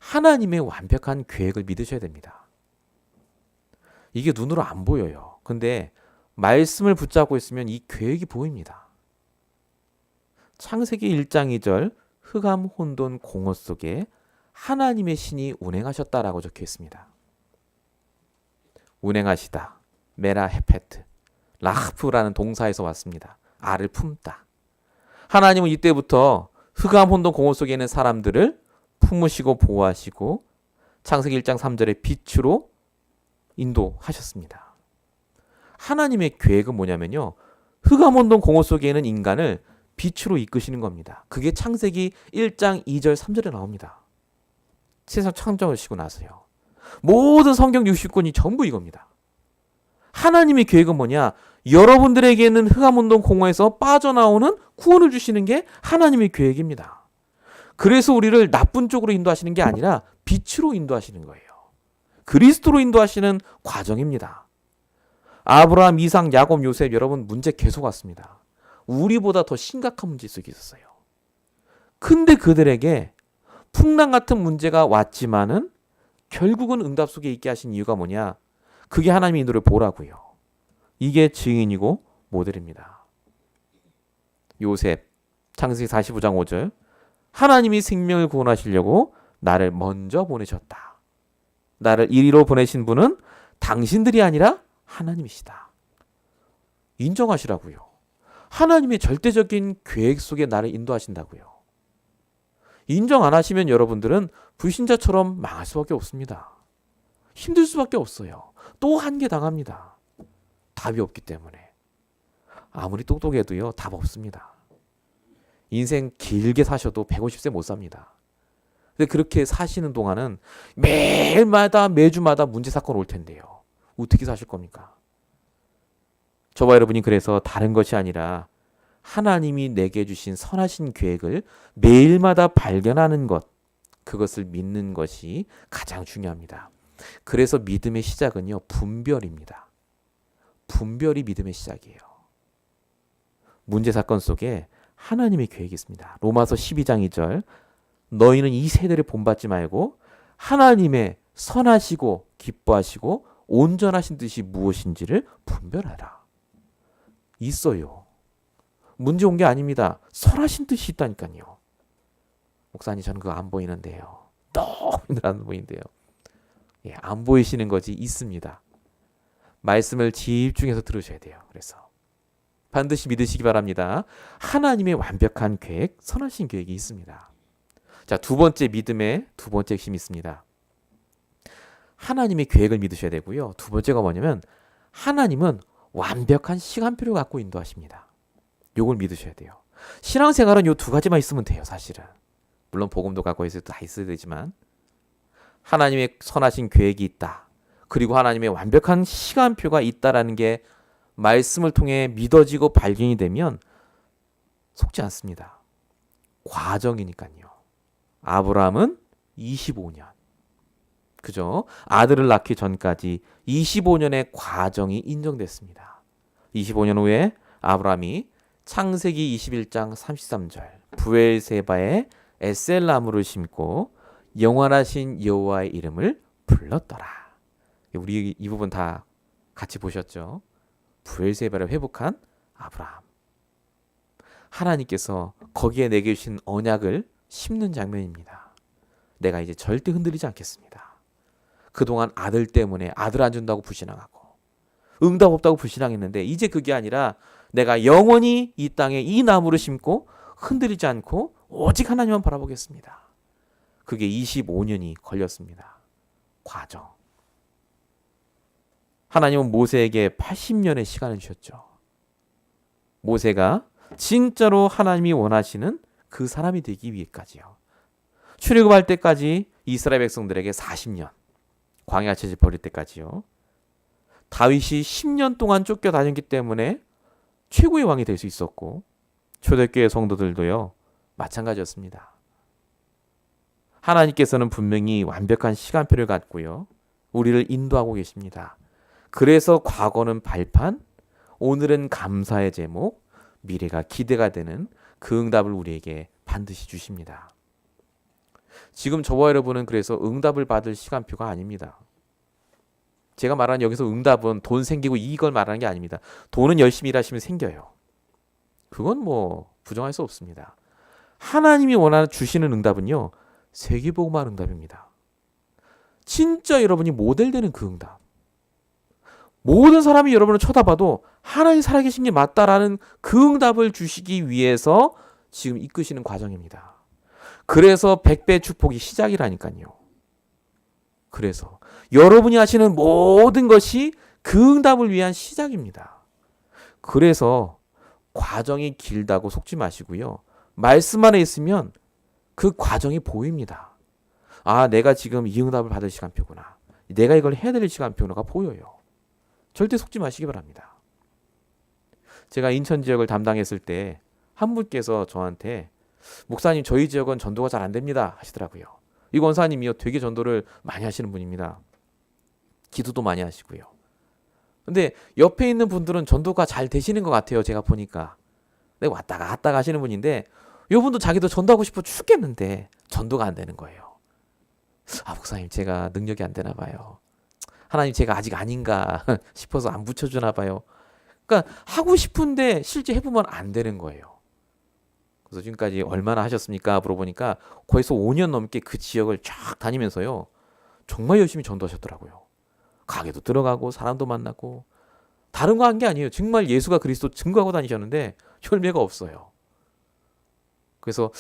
하나님의 완벽한 계획을 믿으셔야 됩니다. 이게 눈으로 안 보여요. 근데 말씀을 붙잡고 있으면 이 계획이 보입니다. 창세기 1장 2절 흑암 혼돈 공허 속에 하나님의 신이 운행하셨다라고 적혀 있습니다. 운행하시다. 메라 헤페트. 라프라는 동사에서 왔습니다. 알을 품다. 하나님은 이때부터 흑암 혼돈 공허 속에 있는 사람들을 품으시고 보호하시고 창세기 1장 3절의 빛으로 인도하셨습니다. 하나님의 계획은 뭐냐면요. 흑암 혼돈 공허 속에 있는 인간을 빛으로 이끄시는 겁니다. 그게 창세기 1장 2절 3절에 나옵니다. 세상 창조하시고 나서요. 모든 성경 60권이 전부 이겁니다. 하나님의 계획은 뭐냐? 여러분들에게 있는 흑암운동 공허에서 빠져나오는 구원을 주시는 게 하나님의 계획입니다. 그래서 우리를 나쁜 쪽으로 인도하시는 게 아니라 빛으로 인도하시는 거예요. 그리스도로 인도하시는 과정입니다. 아브라함, 이삭, 야곱, 요셉, 여러분 문제 계속 왔습니다. 우리보다 더 심각한 문제 속에 있었어요. 근데 그들에게 풍랑 같은 문제가 왔지만은 결국은 응답 속에 있게 하신 이유가 뭐냐? 그게 하나님의 인도를 보라고요. 이게 증인이고 모델입니다. 요셉, 창세기 45장 5절. 하나님이 생명을 구원하시려고 나를 먼저 보내셨다. 나를 이리로 보내신 분은 당신들이 아니라 하나님이시다. 인정하시라고요. 하나님의 절대적인 계획 속에 나를 인도하신다고요. 인정 안 하시면 여러분들은 불신자처럼 망할 수밖에 없습니다. 힘들 수밖에 없어요. 또 한계 당합니다. 답이 없기 때문에. 아무리 똑똑해도요, 답 없습니다. 인생 길게 사셔도 150세 못 삽니다. 근데 그렇게 사시는 동안은 매일마다 매주마다 문제 사건 올 텐데요. 어떻게 사실 겁니까? 저와 여러분이 그래서 다른 것이 아니라 하나님이 내게 주신 선하신 계획을 매일마다 발견하는 것, 그것을 믿는 것이 가장 중요합니다. 그래서 믿음의 시작은요, 분별입니다. 분별이 믿음의 시작이에요. 문제 사건 속에 하나님의 계획이 있습니다. 로마서 12장 2절. 너희는 이 세대를 본받지 말고 하나님의 선하시고 기뻐하시고 온전하신 뜻이 무엇인지를 분별하라. 있어요. 문제 온 게 아닙니다. 선하신 뜻이 있다니까요. 목사님, 저는 그거 안 보이는데요. 너무 안 보이는데요. 예, 안 보이시는 것이 있습니다. 말씀을 집중해서 들으셔야 돼요. 그래서 반드시 믿으시기 바랍니다. 하나님의 완벽한 계획, 선하신 계획이 있습니다. 자, 두 번째 믿음의 두 번째 핵심이 있습니다. 하나님의 계획을 믿으셔야 되고요. 두 번째가 뭐냐면 하나님은 완벽한 시간표를 갖고 인도하십니다. 요걸 믿으셔야 돼요. 신앙생활은 요 두 가지만 있으면 돼요, 사실은. 물론 복음도 갖고 있어도 다 있어야 되지만 하나님의 선하신 계획이 있다. 그리고 하나님의 완벽한 시간표가 있다라는 게 말씀을 통해 믿어지고 발견이 되면 속지 않습니다. 과정이니까요. 아브라함은 25년. 그죠? 아들을 낳기 전까지 25년의 과정이 인정됐습니다. 25년 후에 아브라함이 창세기 21장 33절 부엘세바에 에셀나무를 심고 영원하신 여호와의 이름을 불렀더라. 우리 이 부분 다 같이 보셨죠? 부엘세바를 회복한 아브라함. 하나님께서 거기에 내게 주신 언약을 심는 장면입니다. 내가 이제 절대 흔들리지 않겠습니다. 그동안 아들 때문에 아들 안 준다고 불신앙하고 응답 없다고 불신앙했는데 이제 그게 아니라 내가 영원히 이 땅에 이 나무를 심고 흔들리지 않고 오직 하나님만 바라보겠습니다. 그게 25년이 걸렸습니다. 과정. 하나님은 모세에게 80년의 시간을 주셨죠. 모세가 진짜로 하나님이 원하시는 그 사람이 되기 위해까지요. 출애굽할 때까지 이스라엘 백성들에게 40년, 광야 채집 벌일 때까지요. 다윗이 10년 동안 쫓겨다녔기 때문에 최고의 왕이 될 수 있었고 초대교회 성도들도요. 마찬가지였습니다. 하나님께서는 분명히 완벽한 시간표를 갖고요. 우리를 인도하고 계십니다. 그래서 과거는 발판, 오늘은 감사의 제목, 미래가 기대가 되는 그 응답을 우리에게 반드시 주십니다. 지금 저와 여러분은 그래서 응답을 받을 시간표가 아닙니다. 제가 말하는 여기서 응답은 돈 생기고 이걸 말하는 게 아닙니다. 돈은 열심히 일하시면 생겨요. 그건 뭐 부정할 수 없습니다. 하나님이 원하는 주시는 응답은요. 세계복음화 응답입니다. 진짜 여러분이 모델되는 그 응답. 모든 사람이 여러분을 쳐다봐도 하나님 살아계신 게 맞다라는 그 응답을 주시기 위해서 지금 이끄시는 과정입니다. 그래서 100배 축복이 시작이라니까요. 그래서 여러분이 하시는 모든 것이 그 응답을 위한 시작입니다. 그래서 과정이 길다고 속지 마시고요. 말씀 안에 있으면 그 과정이 보입니다. 아, 내가 지금 이 응답을 받을 시간표구나. 내가 이걸 해야 될 시간표가 보여요. 절대 속지 마시기 바랍니다. 제가 인천 지역을 담당했을 때 한 분께서 저한테 목사님 저희 지역은 전도가 잘 안 됩니다 하시더라고요. 이 권사님이요 되게 전도를 많이 하시는 분입니다. 기도도 많이 하시고요. 근데 옆에 있는 분들은 전도가 잘 되시는 것 같아요. 제가 보니까. 내가 왔다 갔다 가시는 분인데 이분도 자기도 전도하고 싶어 죽겠는데 전도가 안 되는 거예요. 아 목사님 제가 능력이 안 되나 봐요. 하나님 제가 아직 아닌가 싶어서 안 붙여주나 봐요. 그러니까 하고 싶은데 실제 해보면 안 되는 거예요. 그래서 지금까지 얼마나 하셨습니까? 물어보니까 거기서 5년 넘게 그 지역을 쫙 다니면서요. 정말 열심히 전도하셨더라고요. 가게도 들어가고 사람도 만나고 다른 거 한 게 아니에요. 정말 예수가 그리스도 증거하고 다니셨는데 열매가 없어요. 그래서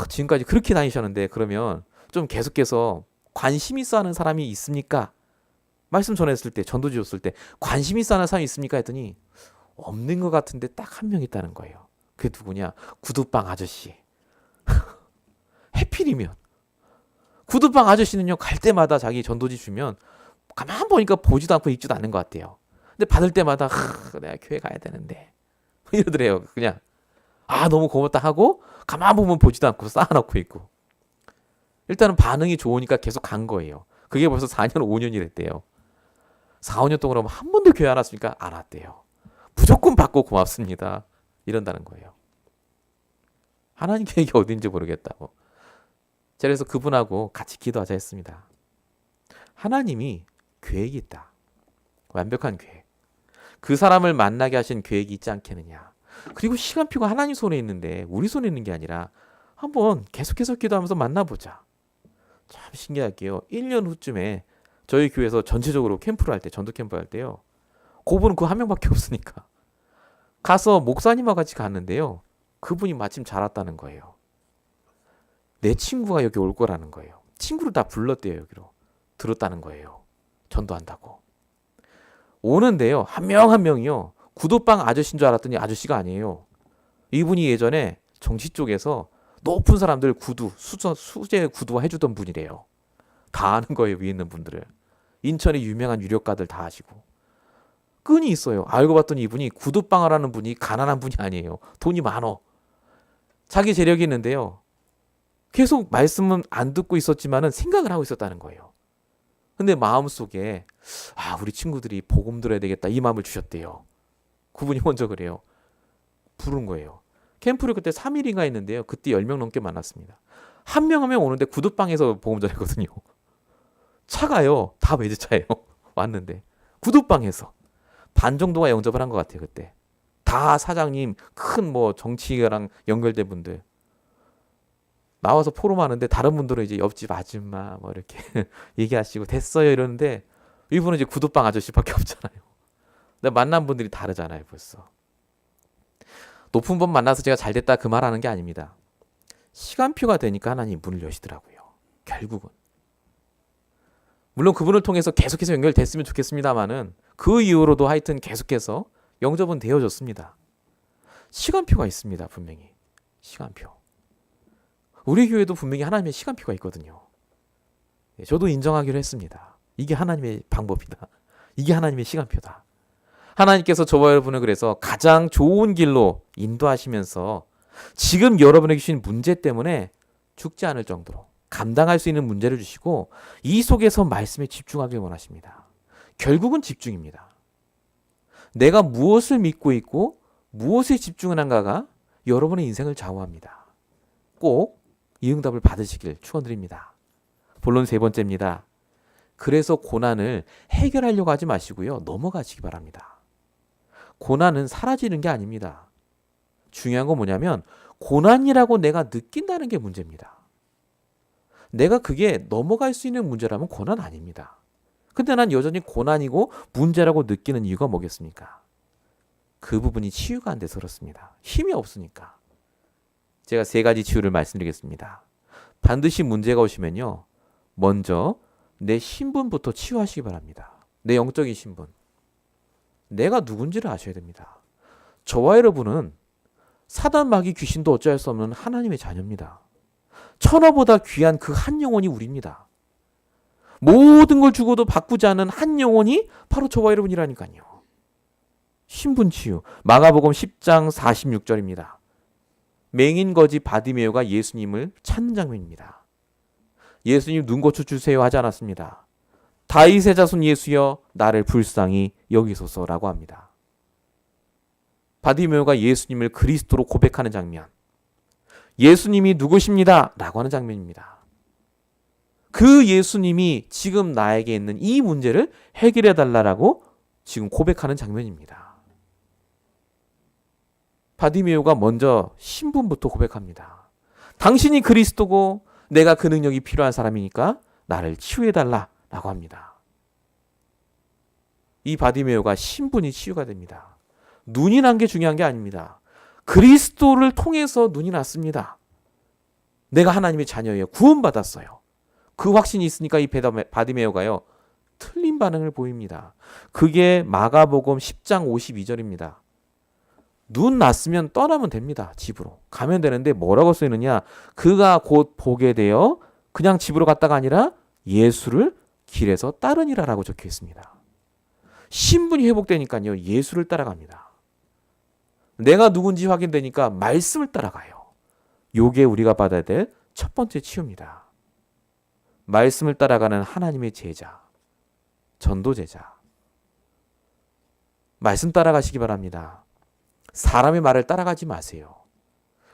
지금까지 그렇게 다니셨는데 그러면 좀 계속해서 관심 있어 하는 사람이 있습니까? 말씀 전했을 때 전도 주셨을 때 관심 있어 하는 사람이 있습니까? 했더니 없는 것 같은데 딱 한 명 있다는 거예요. 그게 누구냐? 구두방 아저씨. 해필이면 구두방 아저씨는요 갈 때마다 자기 전도지 주면 가만 보니까 보지도 않고 읽지도 않는 것 같아요. 근데 받을 때마다 내가 교회 가야 되는데 이러더래요. 그냥 너무 고맙다 하고 가만 보면 보지도 않고 쌓아놓고 있고. 일단은 반응이 좋으니까 계속 간 거예요. 그게 벌써 4년 5년이 됐대요. 4, 5년 동안 그러면 한 번도 교회 안 왔습니까? 안 왔대요. 무조건 받고 고맙습니다. 이런다는 거예요. 하나님 계획이 어딘지 모르겠다고. 그래서 그분하고 같이 기도하자 했습니다. 하나님이 계획이 있다. 완벽한 계획. 그 사람을 만나게 하신 계획이 있지 않겠느냐. 그리고 시간표가 하나님 손에 있는데 우리 손에 있는 게 아니라 한번 계속해서 기도하면서 만나보자. 참 신기할게요. 1년 후쯤에 저희 교회에서 전체적으로 캠프를 할 때, 전도 캠프 할 때요. 그분은 그 한 명밖에 없으니까. 가서 목사님과 같이 갔는데요. 그분이 마침 잘 왔다는 거예요. 내 친구가 여기 올 거라는 거예요. 친구를 다 불렀대요. 여기로. 들었다는 거예요. 전도한다고. 오는데요. 한 명 한 명이요. 구두방 아저씨인 줄 알았더니 아저씨가 아니에요. 이분이 예전에 정치 쪽에서 높은 사람들 구두, 수제 구두 해주던 분이래요. 다 아는 거예요. 위에 있는 분들을. 인천의 유명한 유력가들 다 아시고. 끈이 있어요. 알고 봤더니 이분이 구두방아라는 분이 가난한 분이 아니에요. 돈이 많어. 자기 재력이 있는데요. 계속 말씀은 안 듣고 있었지만은 생각을 하고 있었다는 거예요. 근데 마음속에 우리 친구들이 복음 들어야 되겠다 이 마음을 주셨대요. 그분이 먼저 그래요. 부른 거예요. 캠프를 그때 3일인가 했는데요. 그때 10명 넘게 만났습니다. 한 명 한 명 오는데 구두방에서 복음 전했거든요. 차가요. 다 외제차예요. 왔는데 구두방에서 반 정도가 영접을 한 것 같아요. 그때 다 사장님 큰 뭐 정치랑 연결된 분들 나와서 포럼하는데 다른 분들은 이제 옆집 아줌마 뭐 이렇게 얘기하시고 됐어요 이러는데 이분은 이제 구두방 아저씨밖에 없잖아요. 근데 만난 분들이 다르잖아요. 벌써 높은 분 만나서 제가 잘 됐다 그 말하는 게 아닙니다. 시간표가 되니까 하나님 문을 여시더라고요. 결국은 물론 그분을 통해서 계속해서 연결됐으면 좋겠습니다만은 그 이후로도 하여튼 계속해서 영접은 되어졌습니다. 시간표가 있습니다. 분명히 시간표. 우리 교회도 분명히 하나님의 시간표가 있거든요. 저도 인정하기로 했습니다. 이게 하나님의 방법이다. 이게 하나님의 시간표다. 하나님께서 저와 여러분을 그래서 가장 좋은 길로 인도하시면서 지금 여러분에게 주신 문제 때문에 죽지 않을 정도로 감당할 수 있는 문제를 주시고 이 속에서 말씀에 집중하길 원하십니다. 결국은 집중입니다. 내가 무엇을 믿고 있고 무엇에 집중하는가가 여러분의 인생을 좌우합니다. 꼭 이 응답을 받으시길 축원드립니다. 본론 3번째입니다. 그래서 고난을 해결하려고 하지 마시고요. 넘어가시기 바랍니다. 고난은 사라지는 게 아닙니다. 중요한 건 뭐냐면 고난이라고 내가 느낀다는 게 문제입니다. 내가 그게 넘어갈 수 있는 문제라면 고난 아닙니다. 근데 난 여전히 고난이고 문제라고 느끼는 이유가 뭐겠습니까? 그 부분이 치유가 안 돼서 그렇습니다. 힘이 없으니까. 제가 3가지 치유를 말씀드리겠습니다. 반드시 문제가 오시면요. 먼저 내 신분부터 치유하시기 바랍니다. 내 영적인 신분. 내가 누군지를 아셔야 됩니다. 저와 여러분은 사단 마귀 귀신도 어찌할 수 없는 하나님의 자녀입니다. 천하보다 귀한 그 한 영혼이 우리입니다. 모든 걸 주고도 바꾸지 않은 한 영혼이 바로 저와 여러분이라니까요. 신분치유. 마가복음 10장 46절입니다. 맹인 거지 바디메오가 예수님을 찾는 장면입니다. 예수님 눈 고쳐주세요 하지 않았습니다. 다윗의 자손 예수여 나를 불쌍히 여기소서라고 합니다. 바디메오가 예수님을 그리스도로 고백하는 장면. 예수님이 누구십니다 라고 하는 장면입니다. 그 예수님이 지금 나에게 있는 이 문제를 해결해 달라고 지금 고백하는 장면입니다. 바디메오가 먼저 신분부터 고백합니다. 당신이 그리스도고 내가 그 능력이 필요한 사람이니까 나를 치유해 달라라고 합니다. 이 바디메오가 신분이 치유가 됩니다. 눈이 난 게 중요한 게 아닙니다. 그리스도를 통해서 눈이 났습니다. 내가 하나님의 자녀예요. 구원받았어요. 그 확신이 있으니까 이 바디메오가요. 틀린 반응을 보입니다. 그게 마가복음 10장 52절입니다. 눈 났으면 떠나면 됩니다. 집으로. 가면 되는데 뭐라고 쓰이느냐. 그가 곧 보게 되어 그냥 집으로 갔다가 아니라 예수를 길에서 따르니라 라고 적혀 있습니다. 신분이 회복되니까요. 예수를 따라갑니다. 내가 누군지 확인되니까 말씀을 따라가요. 요게 우리가 받아야 될 첫 번째 치유입니다. 말씀을 따라가는 하나님의 제자, 전도제자. 말씀 따라가시기 바랍니다. 사람의 말을 따라가지 마세요.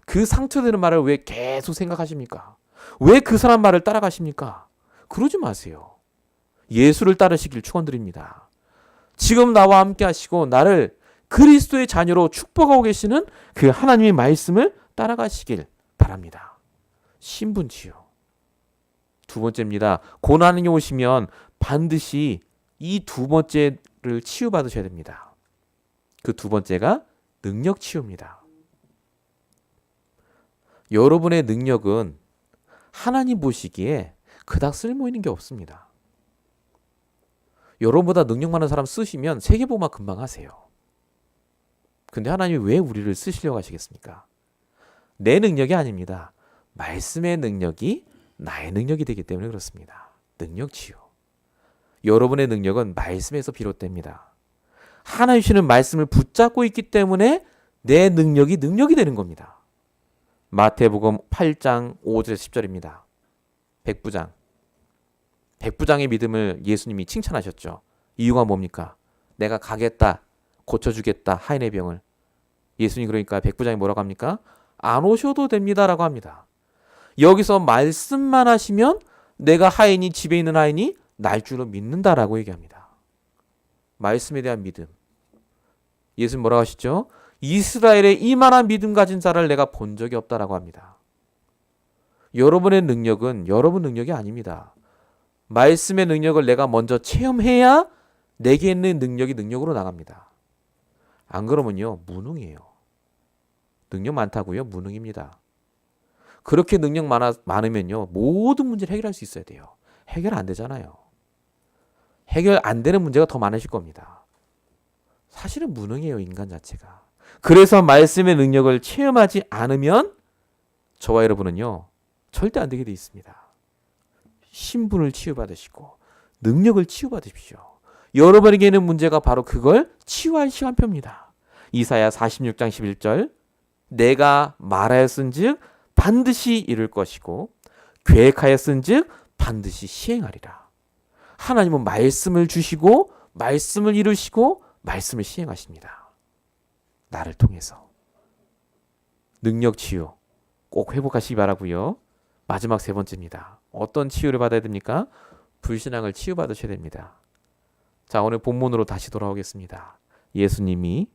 그 상처되는 말을 왜 계속 생각하십니까? 왜 그 사람 말을 따라가십니까? 그러지 마세요. 예수를 따르시길 축원드립니다. 지금 나와 함께 하시고 나를 그리스도의 자녀로 축복하고 계시는 그 하나님의 말씀을 따라가시길 바랍니다. 신분치유. 두 번째입니다. 고난이 오시면 반드시 이 두 번째를 치유받으셔야 됩니다. 그 두 번째가 능력 치유입니다. 여러분의 능력은 하나님 보시기에 그닥 쓸모 있는 게 없습니다. 여러분보다 능력 많은 사람 쓰시면 세계복음화 금방 하세요. 근데 하나님이 왜 우리를 쓰시려고 하시겠습니까? 내 능력이 아닙니다. 말씀의 능력이 나의 능력이 되기 때문에 그렇습니다. 능력 치유. 여러분의 능력은 말씀에서 비롯됩니다. 하나님 주시는 말씀을 붙잡고 있기 때문에 내 능력이 되는 겁니다. 마태복음 8장 5절에서 10절입니다. 백부장의 믿음을 예수님이 칭찬하셨죠. 이유가 뭡니까? 내가 가겠다. 고쳐주겠다. 하인의 병을. 예수님 그러니까 백부장이 뭐라고 합니까? 안 오셔도 됩니다라고 합니다. 여기서 말씀만 하시면 내가 하인이 집에 있는 하인이 날 줄로 믿는다라고 얘기합니다. 말씀에 대한 믿음. 예수님 뭐라고 하시죠? 이스라엘에 이만한 믿음 가진 자를 내가 본 적이 없다라고 합니다. 여러분의 능력은 여러분 능력이 아닙니다. 말씀의 능력을 내가 먼저 체험해야 내게 있는 능력이 능력으로 나갑니다. 안 그러면요 무능이에요. 능력 많다고요? 무능입니다. 그렇게 능력 많으면요 모든 문제를 해결할 수 있어야 돼요. 해결 안 되잖아요. 해결 안 되는 문제가 더 많으실 겁니다. 사실은 무능해요 인간 자체가. 그래서 말씀의 능력을 체험하지 않으면 저와 여러분은요 절대 안 되게 돼 있습니다. 신분을 치유받으시고 능력을 치유받으십시오. 여러분에게 있는 문제가 바로 그걸 치유할 시간표입니다. 이사야 46장 11절 내가 말하였은즉 반드시 이룰 것이고 계획하였은즉 반드시 시행하리라. 하나님은 말씀을 주시고 말씀을 이루시고 말씀을 시행하십니다. 나를 통해서. 능력 치유 꼭 회복하시기 바라고요. 마지막 세 번째입니다. 어떤 치유를 받아야 됩니까? 불신앙을 치유받으셔야 됩니다. 자, 오늘 본문으로 다시 돌아오겠습니다. 예수님이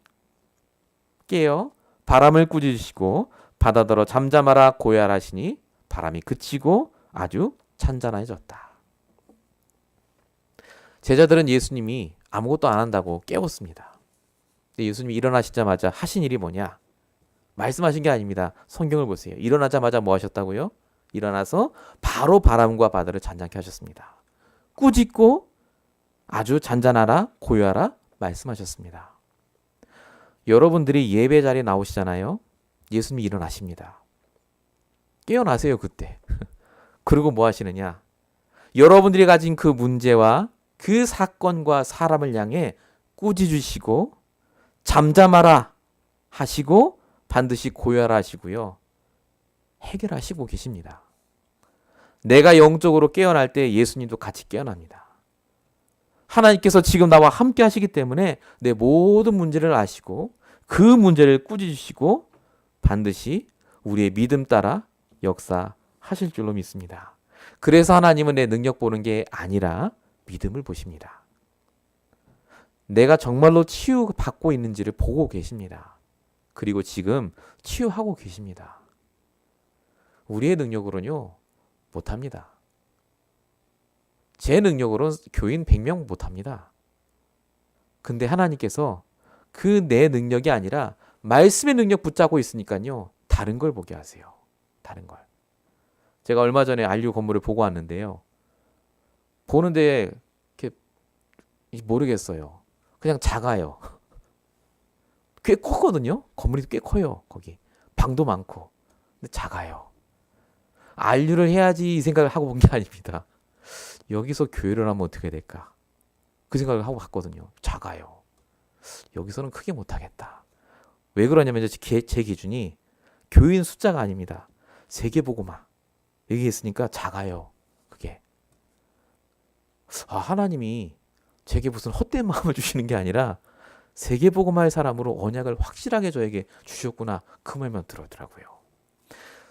깨어 바람을 꾸짖으시고 바다더러 잠잠하라 고요하라 하시니 바람이 그치고 아주 찬잔해졌다. 제자들은 예수님이 아무것도 안 한다고 깨웠습니다. 근데 예수님이 일어나시자마자 하신 일이 뭐냐? 말씀하신 게 아닙니다. 성경을 보세요. 일어나자마자 뭐 하셨다고요? 일어나서 바로 바람과 바다를 잔잔케 하셨습니다. 꾸짖고 아주 잔잔하라 고요하라 말씀하셨습니다. 여러분들이 예배 자리에 나오시잖아요. 예수님이 일어나십니다. 깨어나세요 그때. 그리고 뭐 하시느냐? 여러분들이 가진 그 문제와 그 사건과 사람을 향해 꾸짖으시고 잠잠하라 하시고 반드시 고요하라 하시고요. 해결하시고 계십니다. 내가 영적으로 깨어날 때 예수님도 같이 깨어납니다. 하나님께서 지금 나와 함께 하시기 때문에 내 모든 문제를 아시고 그 문제를 꾸짖으시고 반드시 우리의 믿음 따라 역사하실 줄로 믿습니다. 그래서 하나님은 내 능력 보는 게 아니라 믿음을 보십니다. 내가 정말로 치유받고 있는지를 보고 계십니다. 그리고 지금 치유하고 계십니다. 우리의 능력으로는요, 못합니다. 제 능력으로는 교인 100명 못합니다. 근데 하나님께서 그 내 능력이 아니라 말씀의 능력 붙잡고 있으니까요, 다른 걸 보게 하세요. 다른 걸. 제가 얼마 전에 안류 건물을 보고 왔는데요. 보는데 이렇게 모르겠어요. 그냥 작아요. 꽤 크거든요. 건물이 꽤 커요. 거기 방도 많고. 근데 작아요. 안류를 해야지 이 생각을 하고 본 게 아닙니다. 여기서 교회를 하면 어떻게 될까? 그 생각을 하고 갔거든요. 작아요. 여기서는 크게 못하겠다. 왜 그러냐면 제 기준이 교인 숫자가 아닙니다. 세계복음화. 얘기했으니까 작아요. 그게. 하나님이 제게 무슨 헛된 마음을 주시는 게 아니라 세계복음화의 사람으로 언약을 확실하게 저에게 주셨구나. 그 말만 들었더라고요.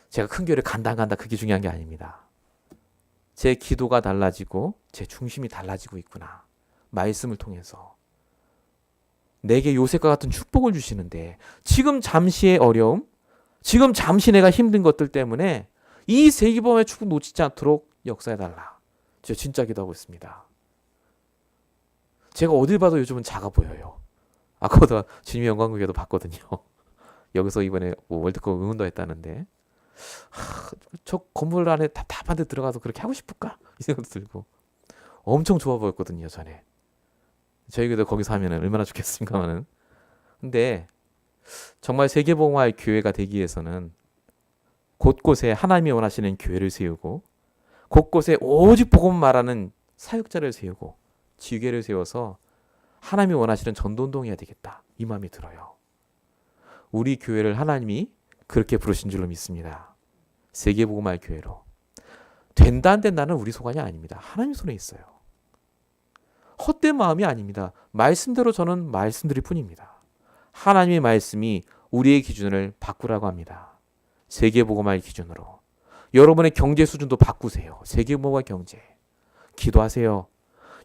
제가 큰 교회를 간다 안 간다 그게 중요한 게 아닙니다. 제 기도가 달라지고 제 중심이 달라지고 있구나. 말씀을 통해서. 내게 요셉과 같은 축복을 주시는데 지금 잠시의 어려움, 지금 잠시 내가 힘든 것들 때문에 이 세계복음화의 축복 놓치지 않도록 역사해달라. 제가 진짜 기도하고 있습니다. 제가 어딜 봐도 요즘은 작아 보여요. 아까보다 주님의 영광국에도 봤거든요. 여기서 이번에 월드컵 응원도 했다는데 저 건물 안에 답답한 데 들어가서 그렇게 하고 싶을까? 이 생각도 들고 엄청 좋아 보였거든요. 전에 저희도 거기서 하면 얼마나 좋겠습니까마는. 근데 정말 세계복음화의 교회가 되기 위해서는 곳곳에 하나님이 원하시는 교회를 세우고 곳곳에 오직 복음 말하는 사역자를 세우고 지교회를 세워서 하나님이 원하시는 전도운동 해야 되겠다. 이 마음이 들어요. 우리 교회를 하나님이 그렇게 부르신 줄로 믿습니다. 세계복음화의 교회로. 된다 안 된다는 우리 소관이 아닙니다. 하나님 손에 있어요. 헛된 마음이 아닙니다. 말씀대로 저는 말씀드릴 뿐입니다. 하나님의 말씀이 우리의 기준을 바꾸라고 합니다. 세계복음화의 기준으로. 여러분의 경제 수준도 바꾸세요. 세계복음화 경제. 기도하세요.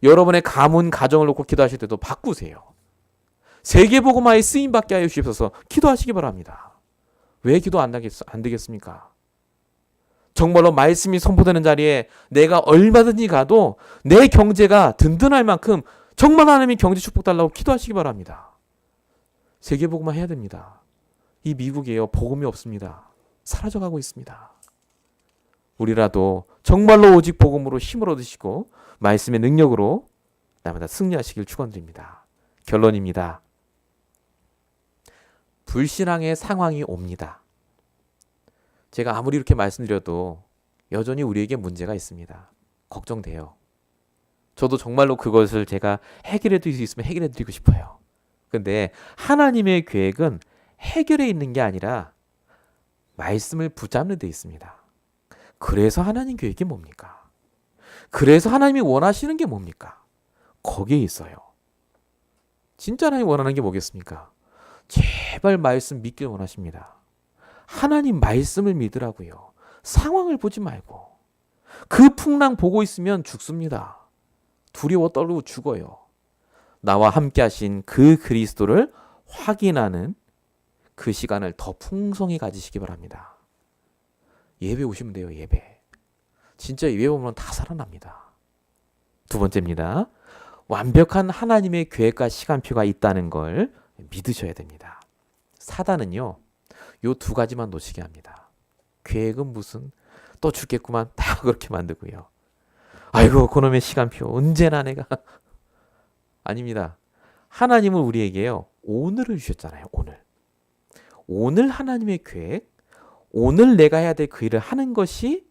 여러분의 가문, 가정을 놓고 기도하실 때도 바꾸세요. 세계복음화에 쓰임받게 하여 주시옵소서 기도하시기 바랍니다. 왜 기도 안 되겠습니까? 정말로 말씀이 선포되는 자리에 내가 얼마든지 가도 내 경제가 든든할 만큼 정말 하나님이 경제 축복 달라고 기도하시기 바랍니다. 세계복음화 해야 됩니다. 이 미국이에요. 복음이 없습니다. 사라져가고 있습니다. 우리라도 정말로 오직 복음으로 힘을 얻으시고 말씀의 능력으로 날마다 승리하시길 축원드립니다. 결론입니다. 불신앙의 상황이 옵니다. 제가 아무리 이렇게 말씀드려도 여전히 우리에게 문제가 있습니다. 걱정돼요. 저도 정말로 그것을 제가 해결해 드릴 수 있으면 해결해 드리고 싶어요. 근데 하나님의 계획은 해결에 있는 게 아니라 말씀을 붙잡는 데 있습니다. 그래서 하나님 계획이 뭡니까? 그래서 하나님이 원하시는 게 뭡니까? 거기에 있어요. 진짜 하나님 원하는 게 뭐겠습니까? 제발 말씀 믿길 원하십니다. 하나님 말씀을 믿으라고요. 상황을 보지 말고. 그 풍랑 보고 있으면 죽습니다. 두려워 떨고 죽어요. 나와 함께 하신 그 그리스도를 확인하는 그 시간을 더 풍성히 가지시기 바랍니다. 예배 오시면 돼요. 예배. 진짜 예배 오면 다 살아납니다. 두 번째입니다. 완벽한 하나님의 계획과 시간표가 있다는 걸 믿으셔야 됩니다. 사단은요. 요 두 가지만 놓치게 합니다. 계획은 무슨 또 죽겠구만 다 그렇게 만들고요. 아이고 그놈의 시간표 언제나 내가 아닙니다. 하나님은 우리에게요. 오늘을 주셨잖아요. 오늘 하나님의 계획, 오늘 내가 해야 될 그 일을 하는 것이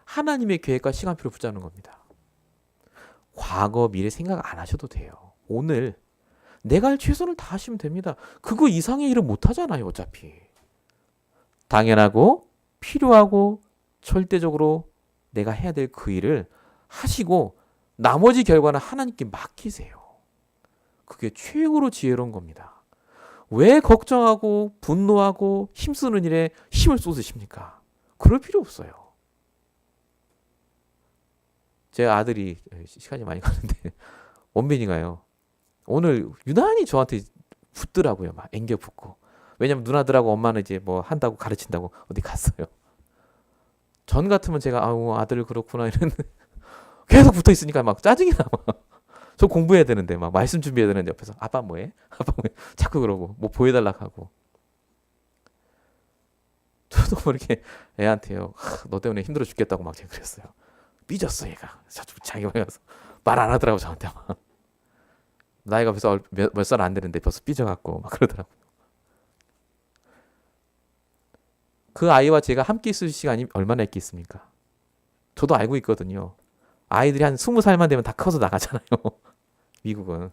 하나님의 계획과 시간표를 붙잡는 겁니다. 과거, 미래 생각 안 하셔도 돼요. 오늘 내가 할 최선을 다하시면 됩니다. 그거 이상의 일은 못 하잖아요, 어차피. 당연하고 필요하고 절대적으로 내가 해야 될 그 일을 하시고 나머지 결과는 하나님께 맡기세요. 그게 최고로 지혜로운 겁니다. 왜 걱정하고 분노하고 힘쓰는 일에 힘을 쏟으십니까? 그럴 필요 없어요. 제 아들이 시간이 많이 가는데 원빈이가요. 오늘 유난히 저한테 붙더라고요. 막 앵겨 붙고. 왜냐면 누나들하고 엄마는 이제 뭐 한다고 가르친다고 어디 갔어요. 전 같으면 제가 아들 그렇구나 이랬는데 계속 붙어 있으니까 막 짜증이 나. 저 공부해야 되는데 막 말씀 준비해야 되는데 옆에서 아빠 뭐해? 아빠 뭐해? 자꾸 그러고 뭐 보여달라고 하고. 저도 모르게 애한테요. 너 때문에 힘들어 죽겠다고 막 제가 그랬어요. 삐졌어 얘가. 자기가 말 안 하더라고 저한테 막. 나이가 벌써 몇 살 안 되는데 벌써 삐져갖고 막 그러더라고. 그 아이와 제가 함께 있을 시간이 얼마나 있겠습니까? 저도 알고 있거든요. 아이들이 한 20살만 되면 다 커서 나가잖아요. 미국은.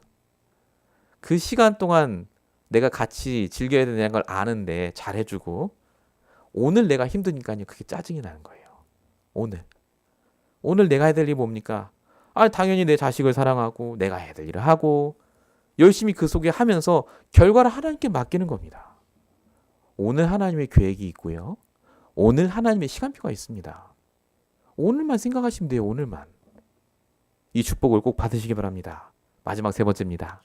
그 시간 동안 내가 같이 즐겨야 되는 걸 아는데 잘해주고 오늘 내가 힘드니까요. 그게 짜증이 나는 거예요. 오늘 내가 해야 될 일이 뭡니까? 당연히 내 자식을 사랑하고 내가 해야 될 일을 하고 열심히 그 속에 하면서 결과를 하나님께 맡기는 겁니다. 오늘 하나님의 계획이 있고요. 오늘 하나님의 시간표가 있습니다. 오늘만 생각하시면 돼요. 오늘만. 이 축복을 꼭 받으시기 바랍니다. 마지막 세 번째입니다.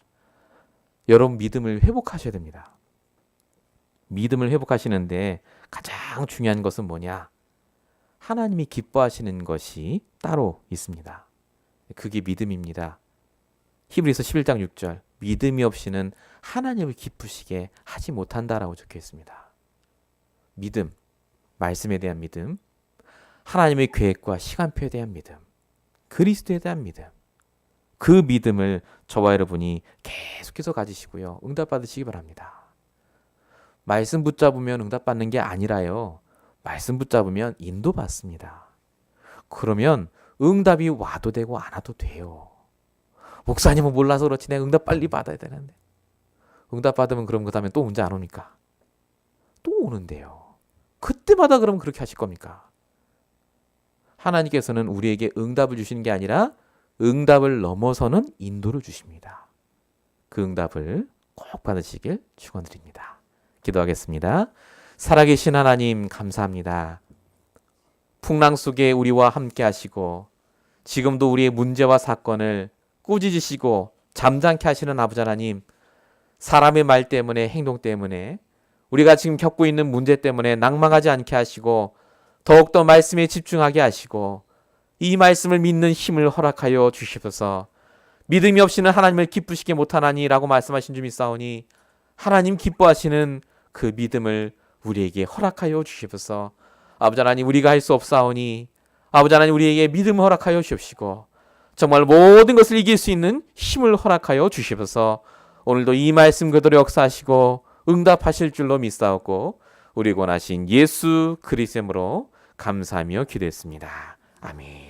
여러분 믿음을 회복하셔야 됩니다. 믿음을 회복하시는데 가장 중요한 것은 뭐냐? 하나님이 기뻐하시는 것이 따로 있습니다. 그게 믿음입니다. 히브리서 11장 6절 믿음이 없이는 하나님을 기쁘시게 하지 못한다라고 적혀 있습니다. 믿음, 말씀에 대한 믿음, 하나님의 계획과 시간표에 대한 믿음, 그리스도에 대한 믿음, 그 믿음을 저와 여러분이 계속해서 가지시고요. 응답받으시기 바랍니다. 말씀 붙잡으면 응답받는 게 아니라요. 말씀 붙잡으면 인도받습니다. 그러면 응답이 와도 되고 안 와도 돼요. 목사님은 몰라서 그렇지 내가 응답 빨리 받아야 되는데. 응답 받으면 그럼 그 다음에 또 문제 안 오니까. 또 오는데요. 그때마다 그럼 그렇게 하실 겁니까? 하나님께서는 우리에게 응답을 주시는 게 아니라 응답을 넘어서는 인도를 주십니다. 그 응답을 꼭 받으시길 축원드립니다. 기도하겠습니다. 살아계신 하나님 감사합니다. 풍랑 속에 우리와 함께 하시고 지금도 우리의 문제와 사건을 꾸짖으시고 잠잠케 하시는 아버지 하나님, 사람의 말 때문에 행동 때문에 우리가 지금 겪고 있는 문제 때문에 낭망하지 않게 하시고 더욱더 말씀에 집중하게 하시고 이 말씀을 믿는 힘을 허락하여 주시옵소서. 믿음이 없이는 하나님을 기쁘시게 못하나니라고 말씀하신 줄 믿사오니 하나님 기뻐하시는 그 믿음을 우리에게 허락하여 주시옵소서. 아버지 하나님, 우리가 할 수 없사오니 아버지 하나님 우리에게 믿음을 허락하여 주시옵시고 정말 모든 것을 이길 수 있는 힘을 허락하여 주시옵소서. 오늘도 이 말씀 그대로 역사하시고 응답하실 줄로 믿사오고 우리 권하신 예수 그리스도로 감사하며 기도했습니다. 아멘.